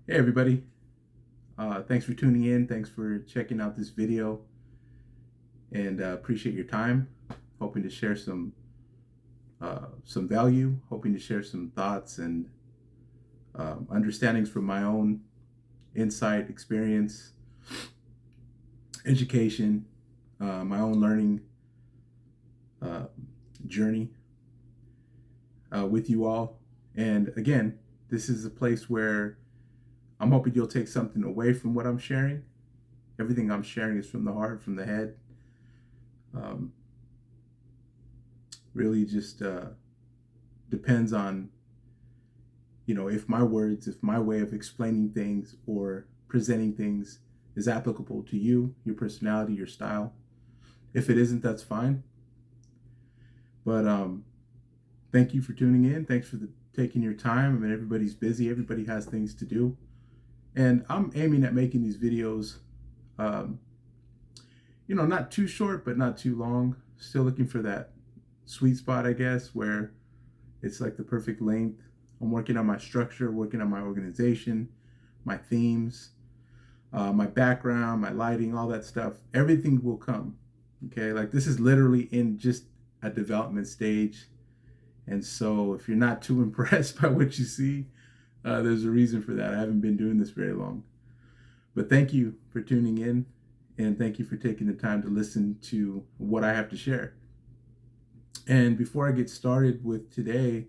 Hey everybody, thanks for tuning in. Thanks for checking out this video and appreciate your time. Hoping to share some value, hoping to share some thoughts and understandings from my own insight, experience, education, my own learning uh, journey with you all. And again, this is a place where I'm hoping you'll take something away from what I'm sharing. Everything I'm sharing is from the heart, from the head. Um, really just depends on, if my words, if my way of explaining things or presenting things is applicable to you, your personality, your style. If it isn't, that's fine. But thank you for tuning in. Thanks for taking your time. I mean, everybody's busy. Everybody has things to do. And I'm aiming at making these videos, um, not too short, but not too long. Still looking for that sweet spot, I guess, where it's like the perfect length. I'm working on my structure, working on my organization, my themes, my background, my lighting, all that stuff. Everything will come. Okay. Like this is literally in just a development stage. And so if you're not too impressed by what you see, there's a reason for that. I haven't been doing this very long. But thank you for tuning in and thank you for taking the time to listen to what I have to share. And before I get started with today,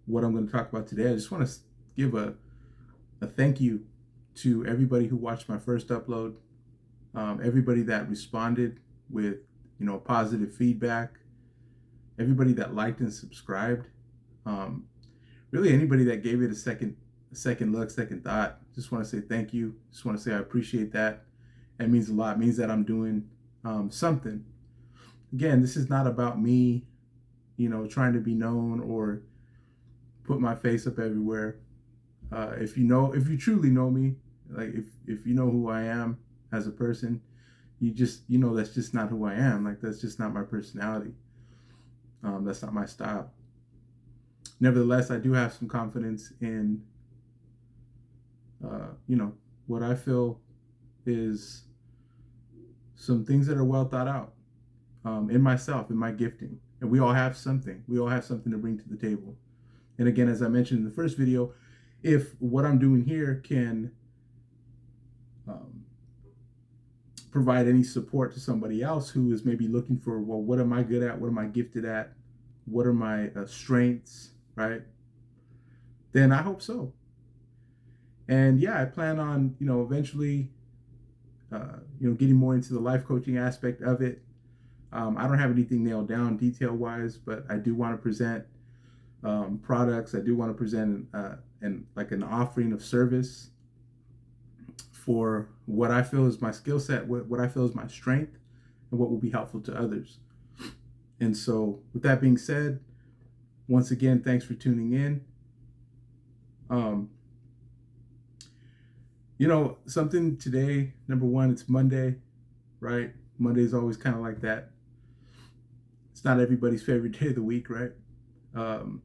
what I'm going to talk about today, I just want to give a thank you to everybody who watched my first upload, everybody that responded with positive feedback, everybody that liked and subscribed, um, really anybody that gave it a second look, second thought. Just want to say thank you. Just want to say I appreciate that. It means a lot. It means that I'm doing something. Again, this is not about me, trying to be known or put my face up everywhere. If you truly know me, like if you know who I am as a person, that's just not who I am. Like that's just not my personality. That's not my style. Nevertheless, I do have some confidence in, what I feel is some things that are well thought out in myself, in my gifting. And we all have something. We all have something to bring to the table. And again, as I mentioned in the first video, if what I'm doing here can um, provide any support to somebody else who is maybe looking for, well, what am I good at? What am I gifted at? What are my strengths, right? Then I hope so. And yeah, I plan on, eventually, getting more into the life coaching aspect of it. I don't have anything nailed down detail wise, but I do want to present products. I do want to present an offering of service for what I feel is my skill set, what I feel is my strength, and what will be helpful to others. And so, with that being said, once again, thanks for tuning in. Um, something today, number one, it's Monday, right? Monday is always kind of like that. It's not everybody's favorite day of the week, right? Um,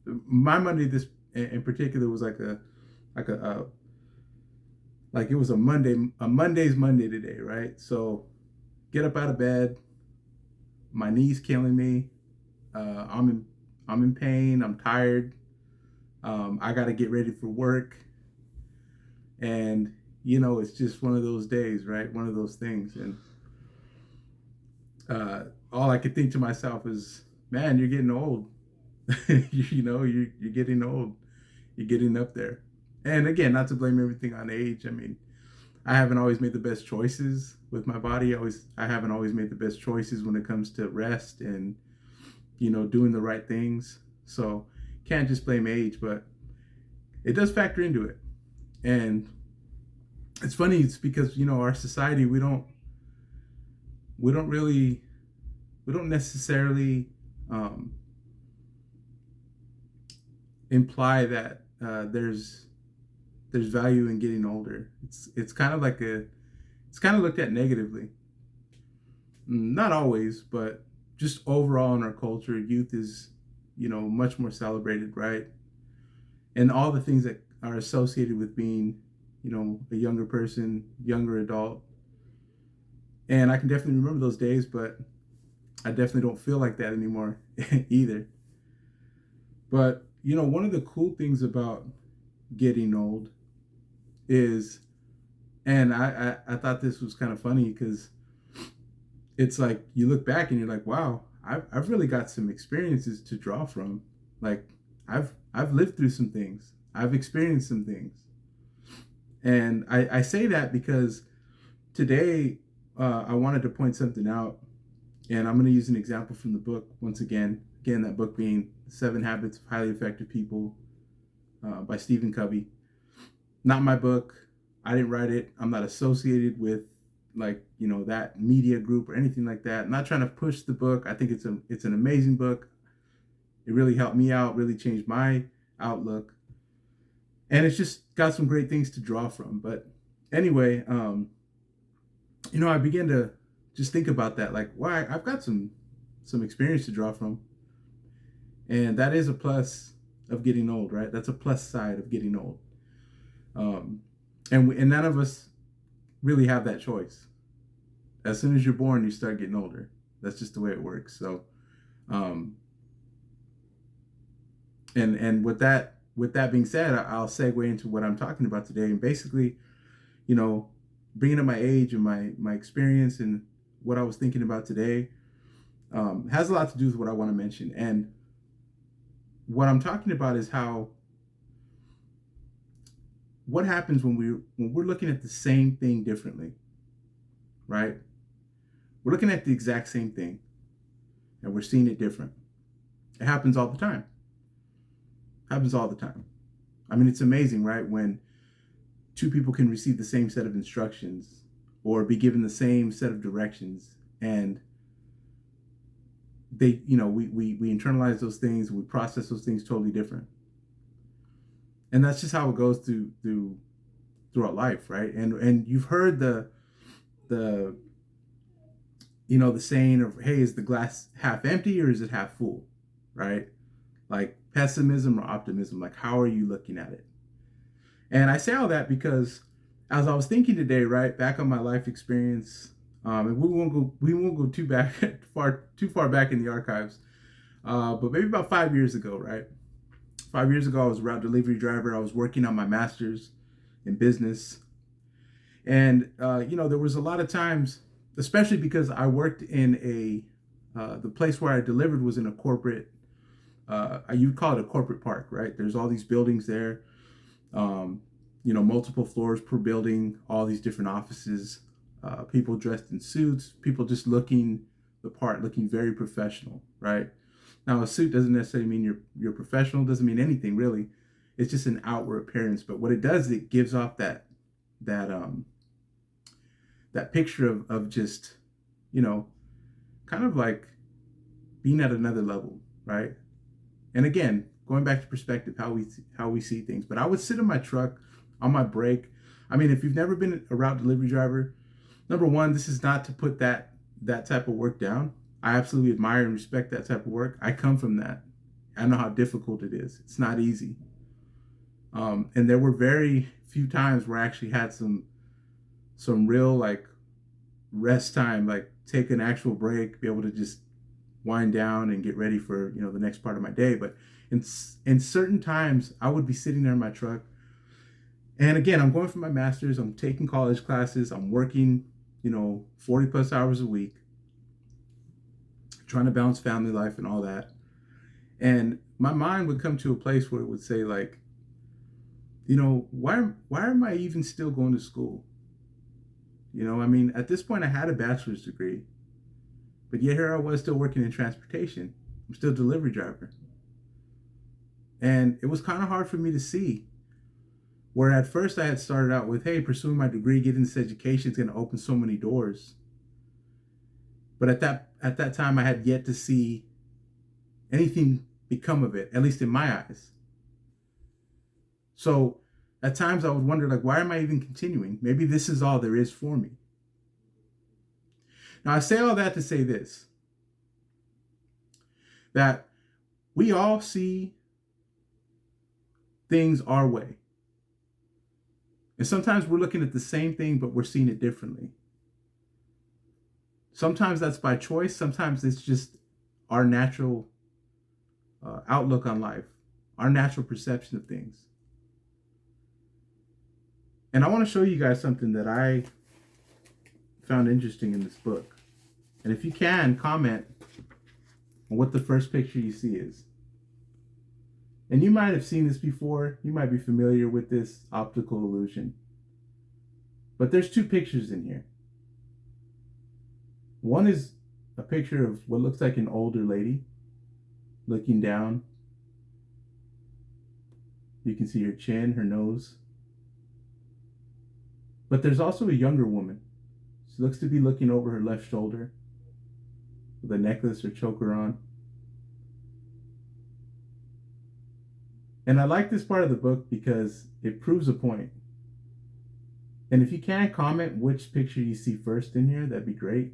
my Monday, this in particular, was like a like it was a Monday. A Monday's Monday today, right? So get up out of bed. My knee's killing me. I'm in pain. I'm tired. I got to get ready for work, and it's just one of those days, right? One of those things, and all I could think to myself is, man, you're getting old. You're getting old. You're getting up there. And again, not to blame everything on age. I mean, I haven't always made the best choices with my body. I haven't always made the best choices when it comes to rest and doing the right things. So can't just blame age, but it does factor into it. And it's funny. It's because our society we don't really we don't necessarily um, imply that there's value in getting older. It's kind of it's kind of looked at negatively. Not always, but just overall in our culture, youth is much more celebrated, right? And all the things that are associated with being, a younger person, younger adult. And I can definitely remember those days, but I definitely don't feel like that anymore either. But, one of the cool things about getting old is, and I thought this was kind of funny because it's like you look back and you're like, wow, I've really got some experiences to draw from. Like I've lived through some things. I've experienced some things. And I say that because today I wanted to point something out, and I'm going to use an example from the book once again. Again, that book being Seven Habits of Highly Effective People by Stephen Covey. Not my book. I didn't write it. I'm not associated with that media group or anything like that. I'm not trying to push the book. I think it's an amazing book. It really helped me out, really changed my outlook. And it's just got some great things to draw from. But anyway, I began to just think about that. Like, why I've got some experience to draw from. And that is a plus of getting old, right? That's a plus side of getting old. And none of us really have that choice. As soon as you're born, you start getting older. That's just the way it works. So, and with that being said, I'll segue into what I'm talking about today. And basically, bringing up my age and my experience and what I was thinking about today has a lot to do with what I want to mention. And what I'm talking about is what happens when we're looking at the same thing differently, right? We're looking at the exact same thing and we're seeing it different. It happens all the time. Happens all the time. I mean, it's amazing, right? When two people can receive the same set of instructions or be given the same set of directions, and they, we internalize those things, we process those things totally different. And that's just how it goes throughout life, right? And you've heard the saying of, hey, is the glass half empty or is it half full, right? Like pessimism or optimism, like how are you looking at it? And I say all that because as I was thinking today, right, back on my life experience, and we won't go too far back in the archives, but maybe about 5 years ago, right? 5 years ago, I was a route delivery driver. I was working on my master's in business, and there was a lot of times, especially because I worked in the place where I delivered was in a corporate. You'd call it a corporate park, right? There's all these buildings there, multiple floors per building, all these different offices, people dressed in suits, people just looking the part, looking very professional, right? Now, a suit doesn't necessarily mean you're professional, doesn't mean anything really. It's just an outward appearance. But what it does, it gives off that picture of just, kind of like being at another level, right? And again, going back to perspective, how we see things. But I would sit in my truck on my break. I mean, if you've never been a route delivery driver, number one, this is not to put that type of work down. I absolutely admire and respect that type of work. I come from that. I know how difficult it is. It's not easy. And there were very few times where I actually had some real like rest time, like take an actual break, be able to just wind down and get ready for the next part of my day. But in certain times, I would be sitting there in my truck, and again, I'm going for my master's. I'm taking college classes. I'm working 40 plus hours a week, trying to balance family life and all that. And my mind would come to a place where it would say like, why am I even still going to school? I mean, at this point I had a bachelor's degree, but yet here I was still working in transportation. I'm still a delivery driver. And it was kind of hard for me to see where at first I had started out with, hey, pursuing my degree, getting this education is going to open so many doors. But at that time, I had yet to see anything become of it, at least in my eyes. So at times I would wonder, like, why am I even continuing? Maybe this is all there is for me. Now, I say all that to say this, that we all see things our way. And sometimes we're looking at the same thing, but we're seeing it differently. Sometimes that's by choice. Sometimes it's just our natural outlook on life, our natural perception of things. And I want to show you guys something that I found interesting in this book. And if you can, comment on what the first picture you see is. And you might have seen this before. You might be familiar with this optical illusion. But there's two pictures in here. One is a picture of what looks like an older lady looking down. You can see her chin, her nose. But there's also a younger woman. She looks to be looking over her left shoulder with a necklace or choker on. And I like this part of the book because it proves a point. And if you can, comment which picture you see first in here, that'd be great.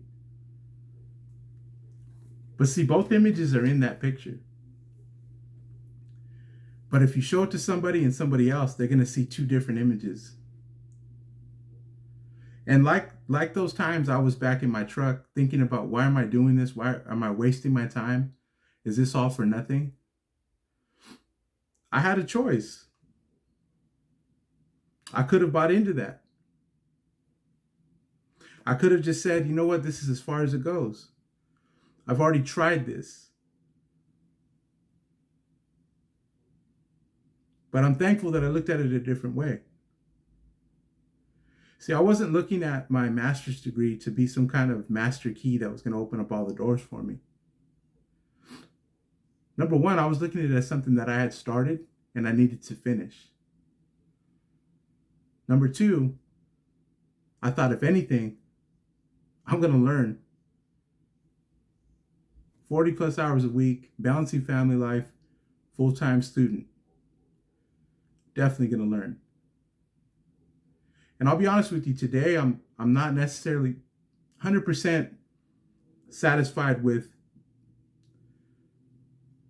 But see, both images are in that picture. But if you show it to somebody and somebody else, they're going to see two different images. And like those times I was back in my truck thinking about, why am I doing this? Why am I wasting my time? Is this all for nothing? I had a choice. I could have bought into that. I could have just said, you know what, this is as far as it goes. I've already tried this. But I'm thankful that I looked at it a different way. See, I wasn't looking at my master's degree to be some kind of master key that was going to open up all the doors for me. Number one, I was looking at it as something that I had started and I needed to finish. Number two, I thought, if anything, I'm going to learn. 40 plus hours a week, balancing family life, full-time student. Definitely going to learn. And I'll be honest with you, today I'm not necessarily 100% satisfied with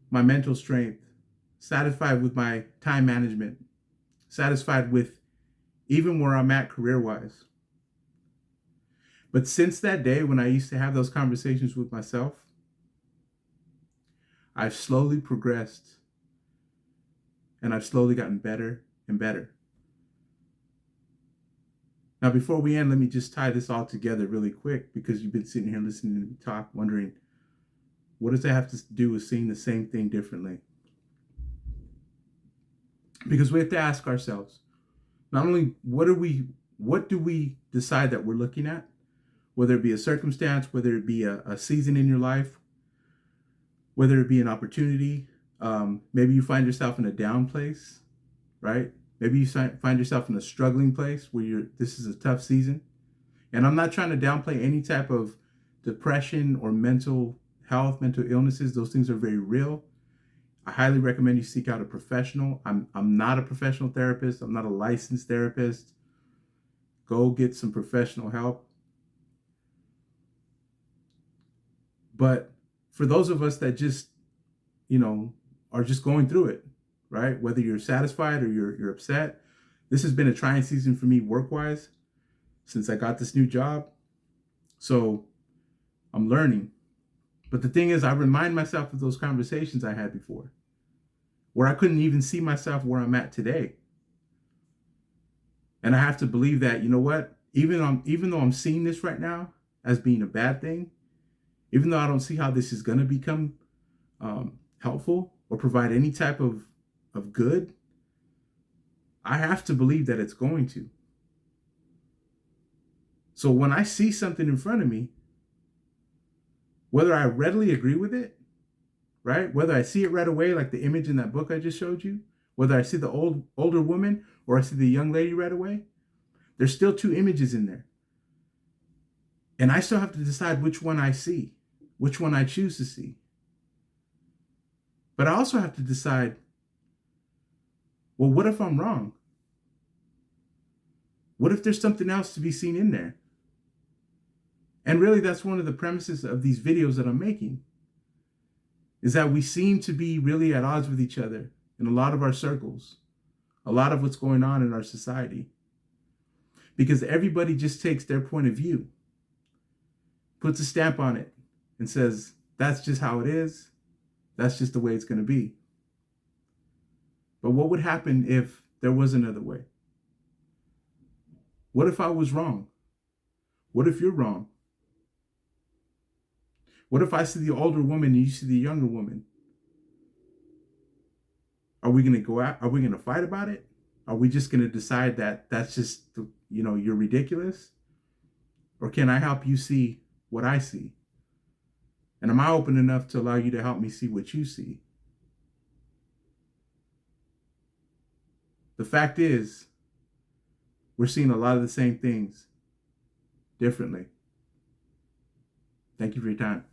my mental strength, satisfied with my time management, satisfied with even where I'm at career-wise. But since that day when I used to have those conversations with myself, I've slowly progressed and I've slowly gotten better and better. Now, before we end, let me just tie this all together really quick, because you've been sitting here listening to me talk, wondering, what does that have to do with seeing the same thing differently? Because we have to ask ourselves, not only what do we decide that we're looking at, whether it be a circumstance, whether it be a season in your life, whether it be an opportunity. Maybe you find yourself in a down place, right? Maybe you find yourself in a struggling place where this is a tough season. And I'm not trying to downplay any type of depression or mental health, mental illnesses. Those things are very real. I highly recommend you seek out a professional. I'm not a professional therapist. I'm not a licensed therapist. Go get some professional help. But for those of us that just, are just going through it, right? Whether you're satisfied or you're upset, this has been a trying season for me work-wise since I got this new job. So I'm learning. But the thing is, I remind myself of those conversations I had before, where I couldn't even see myself where I'm at today. And I have to believe that, you know what, even though I'm seeing this right now as being a bad thing, even though I don't see how this is going to become helpful or provide any type of good, I have to believe that it's going to. So when I see something in front of me, whether I readily agree with it, right? Whether I see it right away, like the image in that book I just showed you, whether I see the older woman or I see the young lady right away, there's still two images in there. And I still have to decide which one I see, which one I choose to see. But I also have to decide, well, what if I'm wrong? What if there's something else to be seen in there? And really, that's one of the premises of these videos that I'm making, is that we seem to be really at odds with each other in a lot of our circles, a lot of what's going on in our society. Because everybody just takes their point of view, puts a stamp on it, and says, that's just how it is. That's just the way it's going to be. But what would happen if there was another way? What if I was wrong? What if you're wrong? What if I see the older woman and you see the younger woman? Are we going to go out? Are we going to fight about it? Are we just going to decide that that's just, you're ridiculous? Or can I help you see what I see? And am I open enough to allow you to help me see what you see? The fact is, we're seeing a lot of the same things differently. Thank you for your time.